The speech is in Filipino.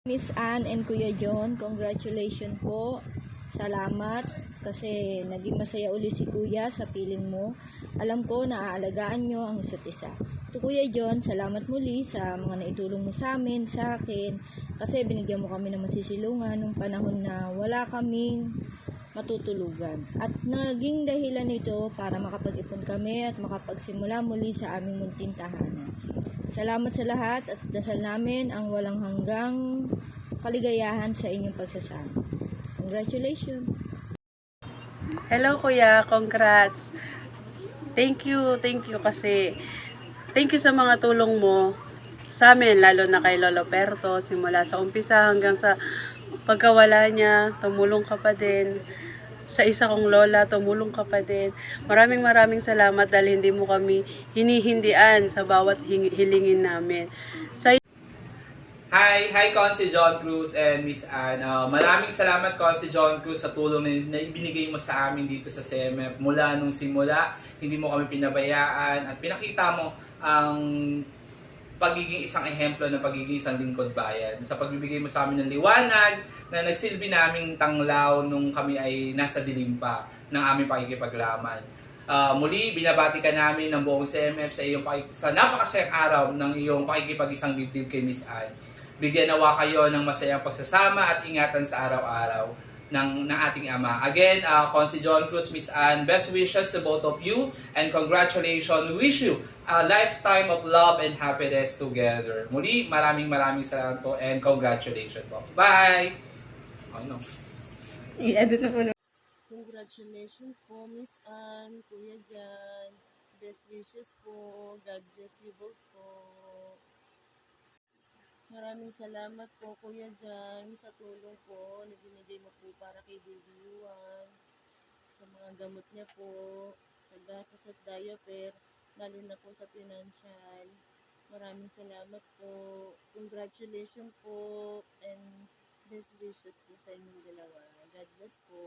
Miss Ann and Kuya John, congratulations po. Salamat kasi naging masaya ulit si Kuya sa piling mo. Alam ko na aalagaan nyo ang isa't isa. To Kuya John, salamat muli sa mga naitulong mo sa amin, sa akin. Kasi binigyan mo kami ng masisilungan nung panahon na wala kaming matutulugan. At naging dahilan nito para makapag-ipon kami at makapagsimula muli sa aming munting tahanan. Salamat sa lahat at dasal namin ang walang hanggang kaligayahan sa inyong pagsasama. Congratulations! Hello Kuya, congrats! Thank you kasi thank you sa mga tulong mo sa amin, lalo na kay Lolo Perto, simula sa umpisa hanggang sa pagkawala niya, tumulong ka pa din. Sa isa kong lola, tumulong ka pa din. Maraming salamat dahil hindi mo kami hinihindian sa bawat hilingin namin. Hi Consi John Cruz and Miss Ann. Maraming salamat Consi John Cruz sa tulong na ibinigay mo sa amin dito sa CMF. Mula nung simula, hindi mo kami pinabayaan at pinakita mo ang pagiging isang ehemplo ng pagiging isang lingkod bayan. Sa pagbibigay mo sa amin ng liwanag na nagsilbi naming tanglaw nung kami ay nasa dilim pa ng aming pakikipaglaban. Muli, binabati ka namin ng buong CMF sa napakasayang araw ng iyong pakikipag-isang dibdib kay Miss Ann. Bigyan nawa kayo ng masayang pagsasama at ingatan sa araw-araw ng ating Ama. Again, Consi John Cruz, Miss Ann, best wishes to both of you and congratulations. Wish you a lifetime of love and happiness together. Muli, maraming salamat po and congratulations po. Bye! Oh, no. I-edit na po. Congratulations po, Miss Ann, Kuya Jan. Best wishes po. God bless you both po. Maraming salamat po, Kuya Jan, sa tulong po na binigay mo po para kay Baby Yuan. Sa mga gamot niya po, sa gatas at diaper, lalo na po sa financial. Maraming salamat po. Congratulations po and best wishes po sa inyong dalawa. God bless po.